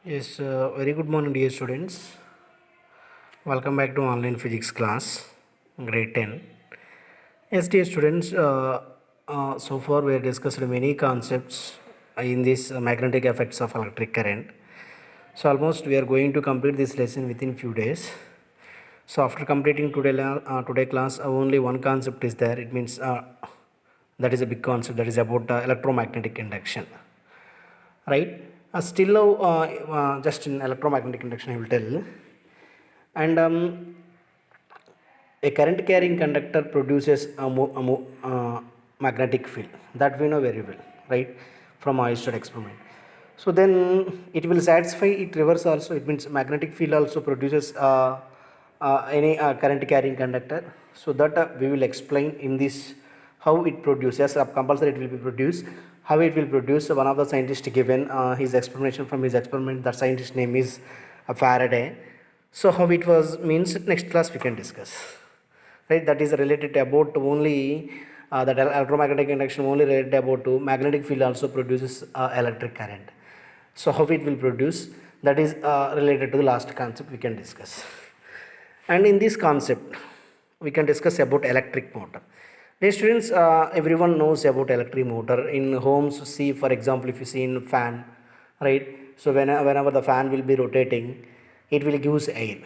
Yes, very good morning, dear students. Welcome back to online physics class, grade 10. Yes, dear students, so far we have discussed many concepts in this magnetic effects of electric current. So almost we are going to complete this lesson within few days. So after completing today class, only one concept is there. It means that is a big concept, that is about electromagnetic induction, right? Still now, just in electromagnetic induction, I will tell. And a current carrying conductor produces a magnetic field that we know very well, right, from Oersted experiment. So then it will satisfy it reverse also. It means magnetic field also produces any current carrying conductor. So that we will explain in this how it produces. Compulsory it will be produced. How it will produce? One of the scientists given his explanation from his experiment. That scientist name is Faraday. So how it was means next class we can discuss, right? That is related about only that electromagnetic induction only related about to magnetic field also produces electric current. So how it will produce, that is related to the last concept we can discuss. And in this concept we can discuss about electric motor. Dear students, everyone knows about electric motor in homes. See, for example, if you see in fan, right? So whenever the fan will be rotating, it will gives air,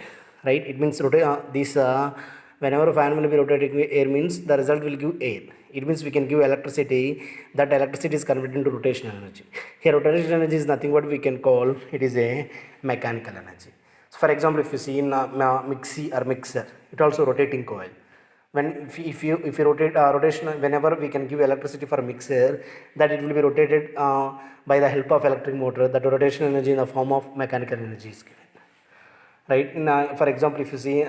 right? It means whenever fan will be rotating air means the result will give air. It means we can give electricity. That electricity is converted into rotational energy. Here rotational energy is nothing what we can call, it is a mechanical energy. So for example, if you see in mixie or mixer, it also rotating coil. When if you rotate rotation, whenever we can give electricity for mixer, that it will be rotated by the help of electric motor. That rotation energy in the form of mechanical energy is given, right? In for example, if you see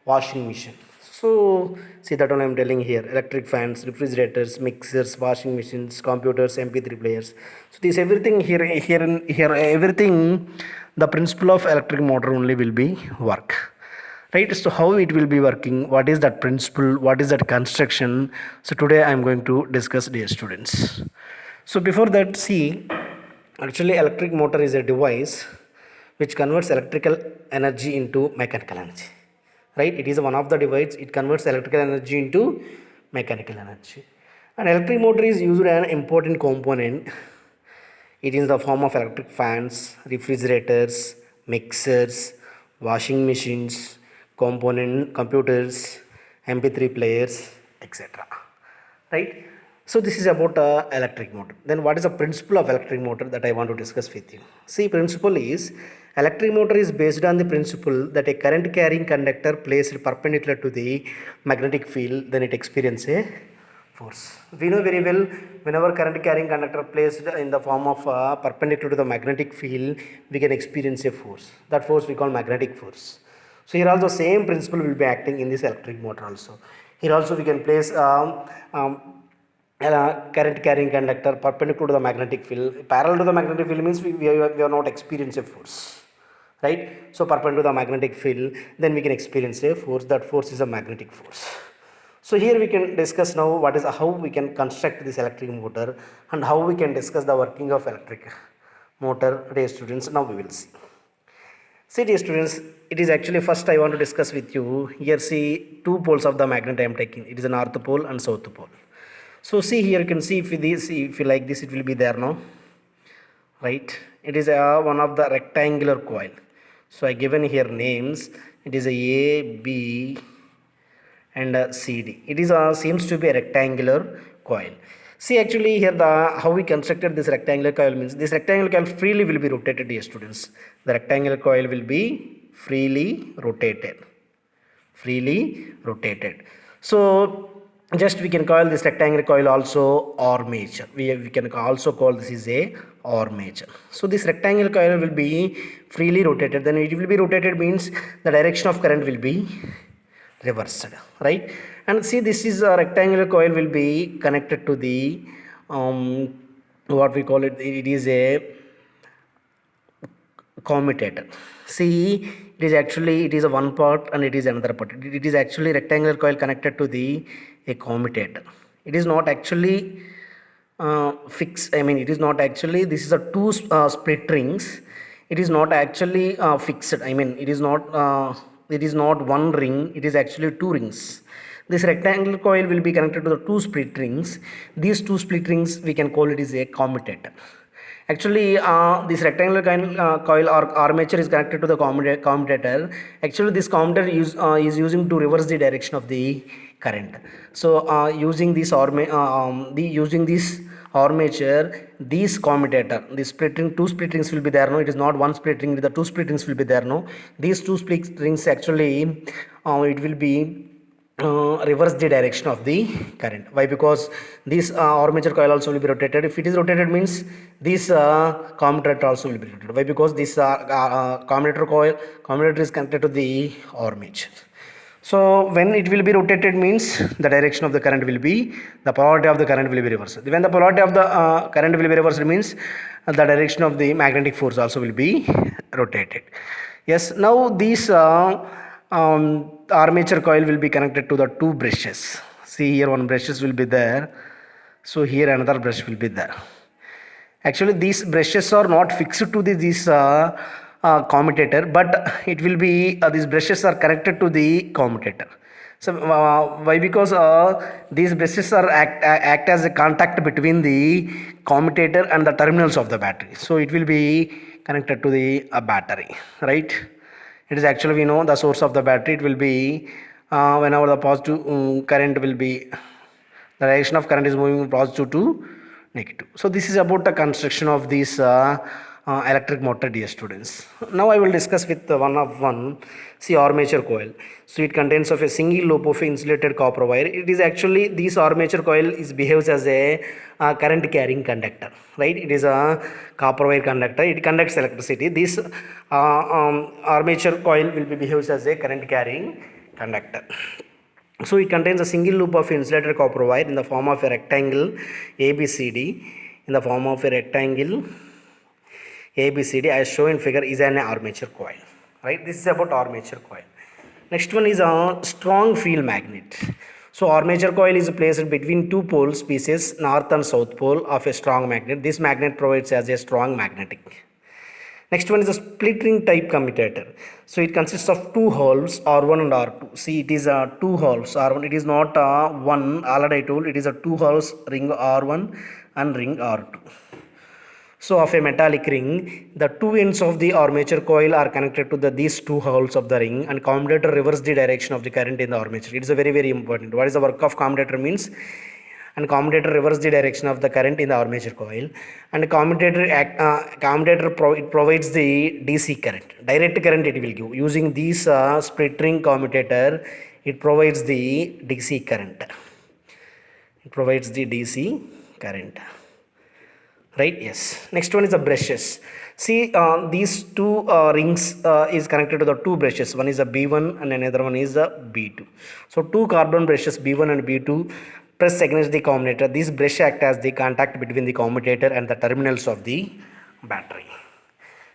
washing machine, so see that one I am telling here: electric fans, refrigerators, mixers, washing machines, computers, MP3 players. So this everything here everything, the principle of electric motor only will be work, right? So how it will be working, what is that principle, what is that construction? So today I am going to discuss, dear students. So before that, see, actually electric motor is a device which converts electrical energy into mechanical energy, right? It is one of the devices, it converts electrical energy into mechanical energy. And electric motor is used as an important component. It is the form of electric fans, refrigerators, mixers, washing machines, component computers, MP3 players, etc. Right? So this is about electric motor. Then what is the principle of electric motor that I want to discuss with you? See, principle is electric motor is based on the principle that a current carrying conductor placed perpendicular to the magnetic field, then it experiences a force. We know very well, whenever current carrying conductor placed in the form of perpendicular to the magnetic field, we can experience a force. That force we call magnetic force. So here also same principle will be acting in this electric motor also. Here also we can place current carrying conductor perpendicular to the magnetic field. Parallel to the magnetic field means we are not experiencing a force, right? So perpendicular to the magnetic field, then we can experience a force. That force is a magnetic force. So here we can discuss now what is how we can construct this electric motor and how we can discuss the working of electric motor. Dear students, now we will see. See, dear students, it is actually first I want to discuss with you. Here see two poles of the magnet I am taking. It is a north pole and south pole. So see here, you can see if you like this, it will be there now, right? It is one of the rectangular coil. So I given here names. It is a B and CD. It is seems to be a rectangular coil. See, actually here the how we constructed this rectangular coil means this rectangular coil freely will be rotated, dear students. The rectangular coil will be freely rotated. Freely rotated. So just we can call this rectangular coil also armature. We can also call this is a armature. So this rectangular coil will be freely rotated. Then it will be rotated means the direction of current will be reversed, right? And see, this is a rectangular coil will be connected to the what we call it, it is a commutator. See, it is actually, it is a one part and it is another part. It is actually rectangular coil connected to the a commutator. It is not actually fix, I mean it is not actually, this is a two split rings, it is not actually fixed, I mean it is not one ring, it is actually two rings. This rectangular coil will be connected to the two split rings. These two split rings we can call it is a commutator. Actually, this rectangular coil or armature is connected to the commutator. Actually, this commutator is using to reverse the direction of the current. So, using this armature, this commutator, the split ring, two split rings will be there. No, it is not one split ring. The two split rings will be there. No, these two split rings actually, it will be reverse the direction of the current. Why? Because this armature coil also will be rotated. If it is rotated means this commutator also will be rotated. Why? Because this commutator is connected to the armature. So when it will be rotated means the direction of the current will be, the polarity of the current will be reversed. When the polarity of the current will be reversed means the direction of the magnetic force also will be rotated. Yes, now these armature coil will be connected to the two brushes. See here one brushes will be there. So here another brush will be there. Actually these brushes are not fixed to this commutator, but it will be these brushes are connected to the commutator. So why? Because these brushes are act as a contact between the commutator and the terminals of the battery. So it will be connected to the battery, right? It is actually, we know the source of the battery. It will be whenever the positive current will be, the direction of current is moving from positive to negative. So this is about the construction of this electric motor, dear students. Now I will discuss with one. See, armature coil. So it contains of a single loop of insulated copper wire. It is actually, this armature coil is behaves as a current carrying conductor, right? It is a copper wire conductor. It conducts electricity. This armature coil will be behaves as a current carrying conductor. So it contains a single loop of insulated copper wire in the form of a rectangle ABCD. In the form of a rectangle ABCD as shown in figure is an armature coil. Right? This is about armature coil. Next one is a strong field magnet. So armature coil is placed between two pole species, north and south pole of a strong magnet. This magnet provides as a strong magnetic. Next one is a split ring type commutator. So it consists of two halves R1 and R2. See, it is two halves R1. It is not one. Already I told it is a two halves ring R1 and ring R2. So of a metallic ring, the two ends of the armature coil are connected to these two halves of the ring, and commutator reverses the direction of the current in the armature. It is a very important. What is the work of commutator means? And commutator reverses the direction of the current in the armature coil, and commutator it provides the DC current, direct current it will give. Using these split ring commutator, it provides the DC current. It provides the DC current. Right? Yes. Next one is the brushes. See, these two rings is connected to the two brushes. One is a B1 and another one is a B2. So two carbon brushes B1 and B2 press against the commutator. These brushes act as the contact between the commutator and the terminals of the battery.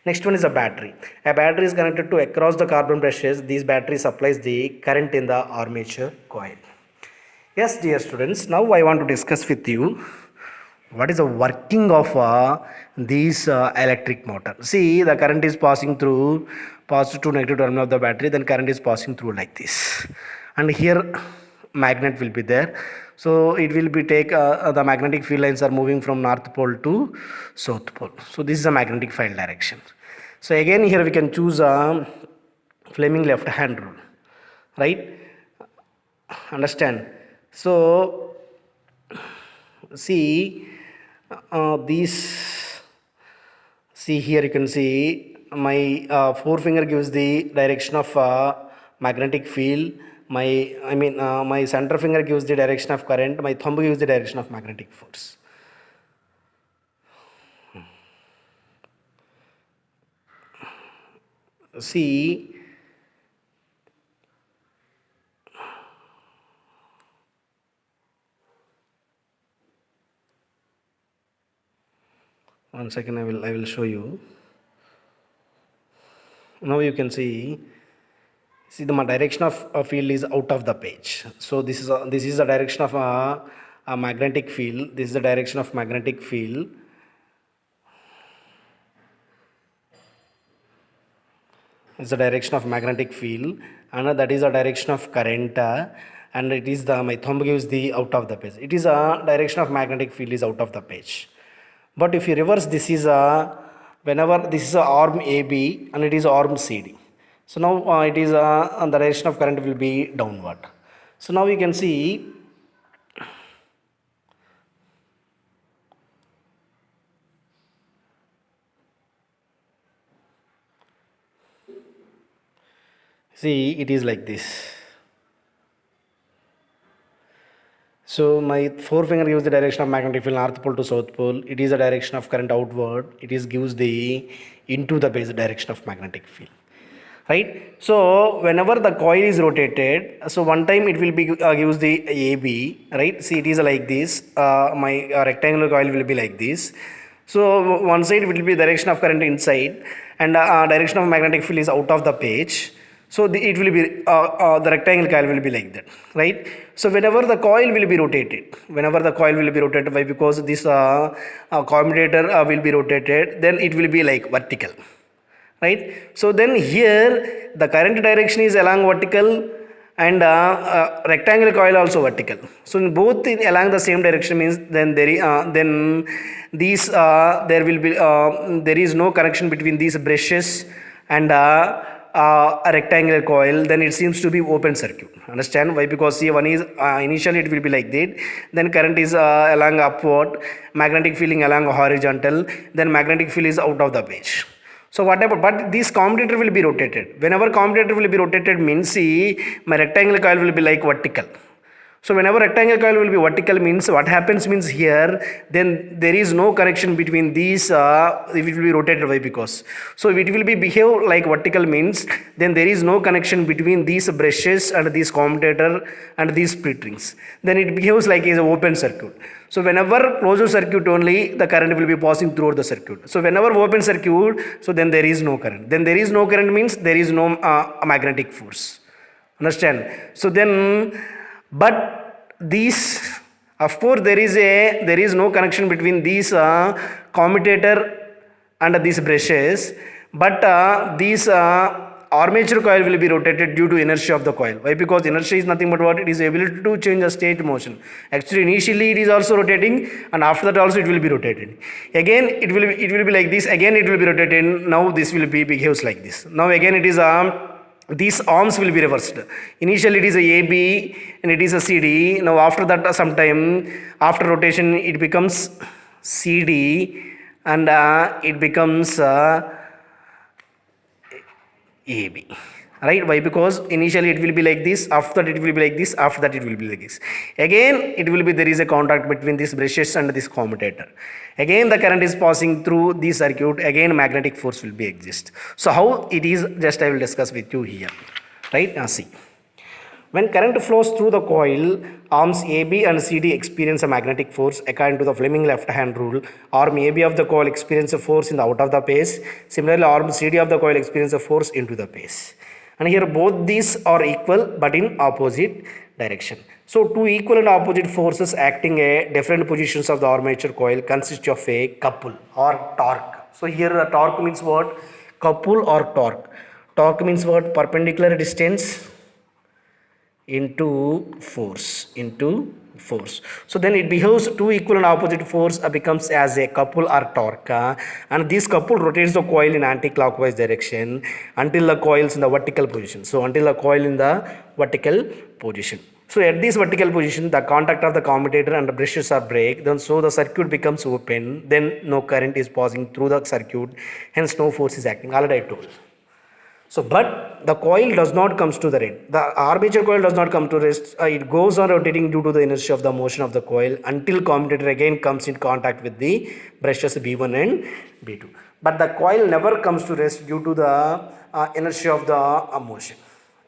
Next one is a battery. A battery is connected to across the carbon brushes. These battery supplies the current in the armature coil. Yes, dear students. Now I want to discuss with you what is the working of these electric motor. See, the current is passing through positive to negative terminal of the battery, then current is passing through like this, and here magnet will be there. So it will be the magnetic field lines are moving from north pole to south pole. So this is a magnetic field direction. So again here we can choose a Fleming left hand rule, right? Understand? So see, these, see here you can see my forefinger gives the direction of magnetic field, my center finger gives the direction of current, my thumb gives the direction of magnetic force. See, one second, I will show you. Now you can see the direction of field is out of the page. So this is the direction of a magnetic field. This is the direction of magnetic field. It's the direction of magnetic field, and that is the direction of current, and it is the, my thumb gives the out of the page. It is a direction of magnetic field is out of the page. But if you reverse, this is a, whenever this is a arm AB and it is arm CD. So now it is the direction of current will be downward. So now you can see it is like this. So my forefinger gives the direction of magnetic field north pole to south pole. It is the direction of current outward. It is gives the into the base direction of magnetic field. Right. So whenever the coil is rotated, so one time it will be gives the AB. Right. See, it is like this. My rectangular coil will be like this. So one side will be direction of current inside, and direction of magnetic field is out of the page. So it will be the rectangle coil will be like that, right? So whenever the coil will be rotated, why? Because this commutator will be rotated, then it will be like vertical, right? So then here the current direction is along vertical, and rectangular coil also vertical. So in both along the same direction means then there will be there is no connection between these brushes and a rectangular coil. Then it seems to be open circuit. Understand why? Because see, one is initially it will be like that, then current is along upward, magnetic field along horizontal, then magnetic field is out of the page. So whatever, but this commutator will be rotated. Whenever commutator will be rotated means, see, my rectangular coil will be like vertical. So whenever rectangular coil will be vertical means what happens means here, then there is no connection between these, it will be rotated. Why? Because so it will be behave like vertical means then there is no connection between these brushes and this commutator and these split rings. Then it behaves like is an open circuit. So whenever closed circuit only the current will be passing through the circuit. So whenever open circuit, so then there is no current. Then there is no current means there is no magnetic force. Understand? So then, but these, of course there is no connection between these commutator and these brushes, but these armature coil will be rotated due to inertia of the coil. Why? Because inertia is nothing but what? It is ability to change the state motion. Actually initially it is also rotating, and after that also it will be rotated. Again it will be like this, again it will be rotated. Now this will be behaves like this. Now again it is these arms will be reversed. Initially it is a AB and it is a CD. Now after that sometime after rotation it becomes CD and it becomes AB. Right? Why? Because initially it will be like this, after that it will be like this, after that it will be like this. Again it will be there is a contact between these brushes and this commutator. Again the current is passing through this circuit, again magnetic force will be exist. So how it is, just I will discuss with you here. Right? Now see. When current flows through the coil, arms AB and CD experience a magnetic force according to the Fleming left hand rule. Arm AB of the coil experience a force in the out of the pace. Similarly, arm CD of the coil experience a force into the pace. And here both these are equal but in opposite direction. So two equal and opposite forces acting at different positions of the armature coil consist of a couple or torque. So here the torque means what? Couple or torque. Torque means what? Perpendicular distance into force. So then it behaves two equal and opposite force becomes as a couple or torque, and this couple rotates the coil in anti-clockwise direction until the coil is in the vertical position. So until the coil in the vertical position. So at this vertical position the contact of the commutator and the brushes are break, then so the circuit becomes open, then no current is passing through the circuit, hence no force is acting. Already I told. So, but the coil does not comes to the rest. The armature coil does not come to rest. It goes on rotating due to the inertia of the motion of the coil until commutator again comes in contact with the brushes B1 and B2. But the coil never comes to rest due to the inertia of the motion.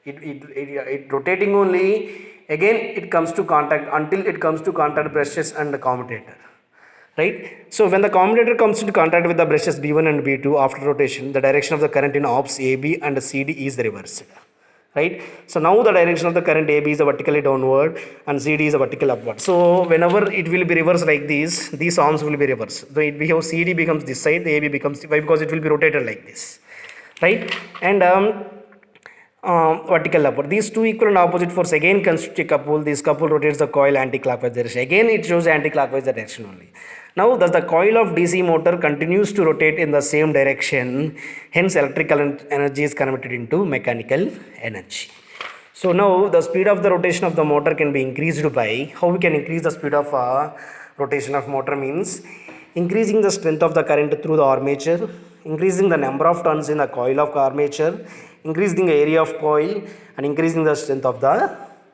It rotating only. Again, it comes to contact until it comes to contact brushes and the commutator. Right? So when the commutator comes into contact with the brushes B1 and B2 after rotation, the direction of the current in ops AB and CD is reversed. right? So now the direction of the current AB is a vertically downward and CD is a vertical upward. So whenever it will be reversed like this, these arms will be reversed. So it behaves, CD becomes this side, the AB becomes, why? Because it will be rotated like this, right? And vertical upward. These two equal and opposite force again constitute a couple. This couple rotates the coil anti-clockwise direction. Again it shows anti-clockwise direction only. Now thus the coil of DC motor continues to rotate in the same direction. Hence electrical energy is converted into mechanical energy. So now the speed of the rotation of the motor can be increased by, how we can increase the speed of rotation of motor means increasing the strength of the current through the armature, increasing the number of turns in the coil of armature, increasing the area of coil, and increasing the strength of the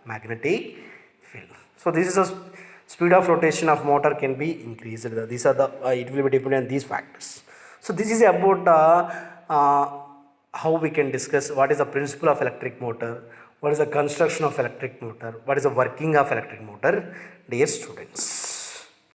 magnetic field. So this is the speed of rotation of motor can be increased. These are the it will be dependent on these factors. So this is about how we can discuss what is the principle of electric motor, what is the construction of electric motor, what is the working of electric motor, dear students.